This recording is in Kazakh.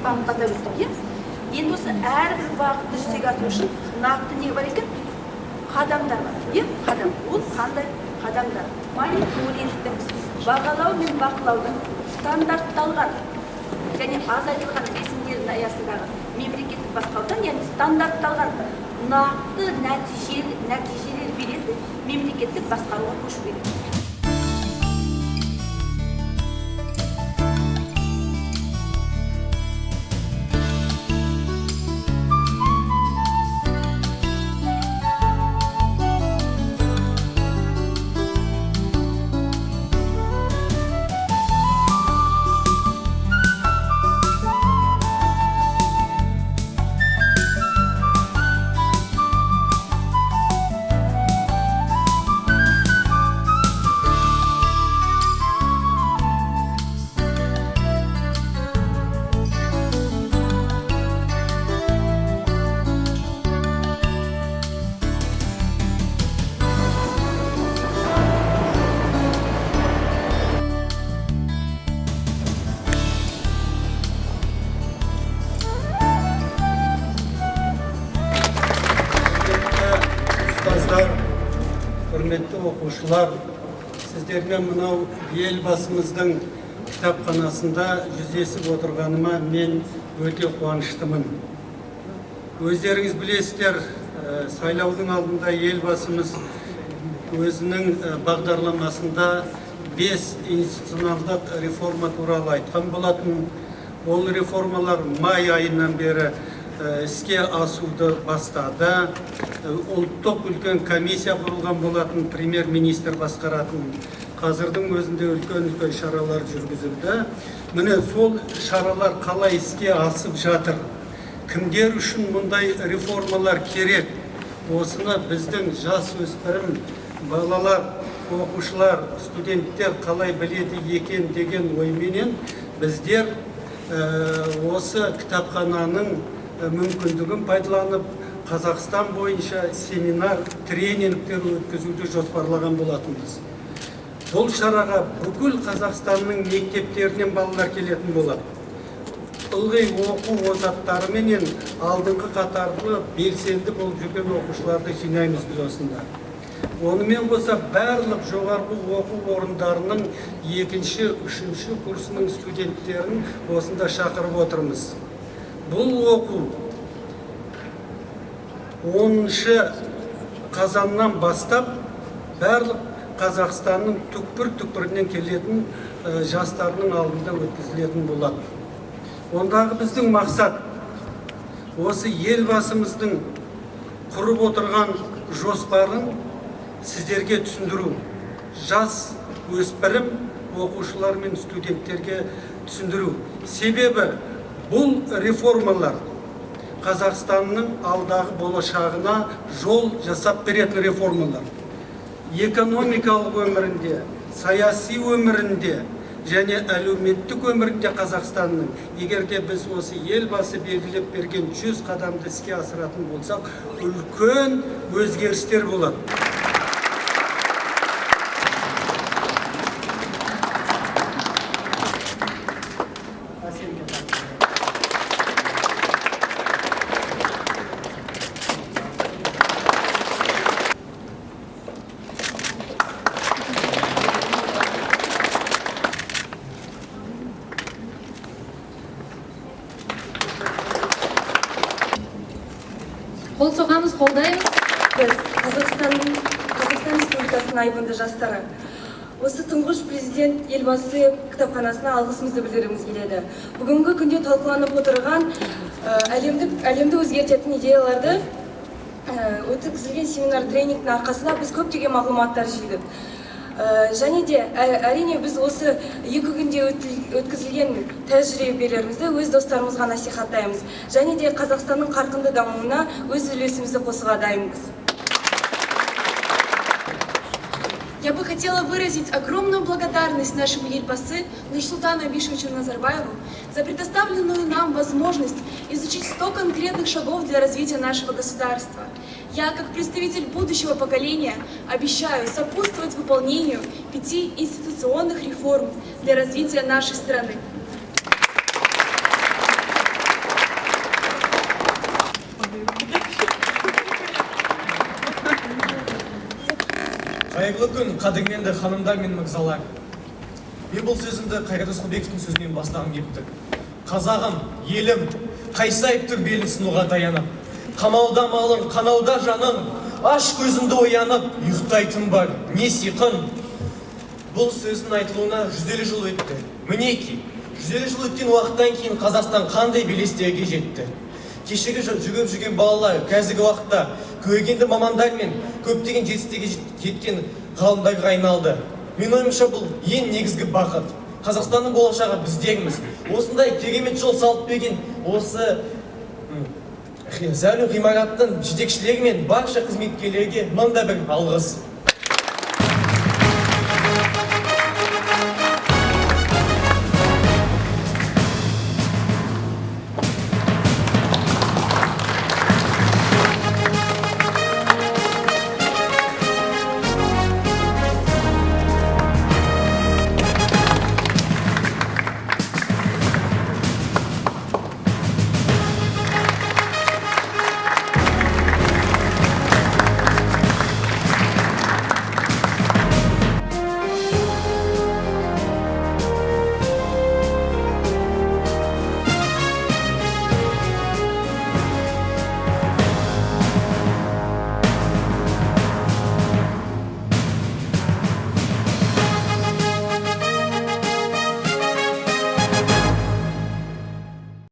бағытты атап өттік, иә? Енді осы әрбір бағытты жүзеге асыру үшін нақты не бар екен? Қадамдар бар, иә? Қадам. Ол қандай қадамдар? Мониторингтің, бағалау мен бақылаудың стандартталған және азайтылған рәсімдердің аясындағы мемлекеттік басқарудан, яғни стандартталған нақты нәтижелер беретін мемлекеттік басқаруға көшу керек. Құрметті оқушылар, сіздермен мынау елбасымыздың кітапханасында жүздесіп отырғаныма мен өте қуаныштымын. Өздеріңіз білесіздер, сайлаудың алдында елбасымыз өзінің бағдарламасында 5 институционалдық реформа туралы айтқан болатын. Ол реформалар май айынан бері іске асуды бастады. Ұлттық үлкен комиссия құрылған болатын, премьер-министр басқаратын. Қазірдің өзінде үлкен шаралар жүргізілді. Міне сол шаралар қалай іске асып жатыр? Кімдер үшін мұндай реформалар керек? Осыны біздің жас өспірім балалар, оқушылар, студенттер қалай біледі екен деген ойменен біздер осы кітапхананың мүмкіндігін пайдаланып Қазақстан бойынша семинар, тренингтер өткізуді жоспарлаған болатынбыз. Бұл шараға бүкіл Қазақстанның мектептерінен балалар келетін болады. Ылғи оқу озаттары менен алдыңғы қатарлы белсенді болып жүрген оқушыларды жинаймыз біз осында. Онымен қоса барлық жоғарғы оқу орындарының 2-ші, 3-ші курсының студенттерін осында шақырып отырмыз. Бұл оқу 10-шы қазаннан бастап барлық Қазақстанның түкпір-түкпірінен келетін жастарының алдында өткізілетін болады. Ондағы біздің мақсат осы елбасымыздың құрып отырған жоспарын сіздерге түсіндіру. Жас өспірім оқушылар мен студенттерге түсіндіру. Себебі бұл реформалар Қазақстанның алдағы болашағына жол жасап беретін реформалар. Экономикалық өмірінде, саяси өмірінде және әлеуметтік өмірінде Қазақстанның, егерде біз осы елбасы белгілеп берген 100 қадамды іске асыратын болсақ, үлкен өзгерістер болады. Қол соғамыз, қолдаймыз. Біз Қазақстан Республикасының айбынды жастары. Осы тұңғыш президент елбасы кітапханасына алғысымызды білдіргіміз келеді. Бүгінгі күнде талқыланып отырған әлемді өзгертетін идеяларды өткізілген семинар тренингтің арқасында біз көптеген мағлұматтар жидық. Және де әрине біз осы 2 күнде өткізілген тәжірибелерімізді өз достарымызға насихаттаймыз. Және де Қазақстанның қарқынды дамуына өз үлесімізді қосуға дайынбыз. Я бы хотела выразить огромную благодарность нашему Елбасы Нурсултану Абишевичу Назарбаеву за предоставленную нам возможность изучить 100 конкретных шагов для развития нашего государства. Я, как представитель будущего поколения, обещаю сопутствовать выполнению 5 институционных реформ для развития нашей страны. Қайырлы күн, қадірменді ханымдар мен мырзалар. Мен бұл сөзімді Қайрат Рысқұлбековтың сөзінен бастағым келіп тұр. Қазағым, елім, қайсайып тұр белін сынуға таянып. Қамауда малың, қанауда жаның, аш көзіңді оянып, ұйықтайтын бар, не сиқын. Бұл сөздің айтылуына 150 жыл өтті. Мінеки, 150 жыл өткен уақыттан кейін Қазақстан қандай белестерге жетті. Кешегі жүріп жүрген балалар қазіргі уақытта көргенді мамандар мен көптеген жетістікке жеткен ғалымдарға айналды. Мен ойымша бұл ең негізгі бақыт. Қазақстанның болашағы біздерміз. Осындай керемет жол салып берген осы зәулім ғимараттың жетекшілері мен барша қызметкерлерге мында бір алғыс.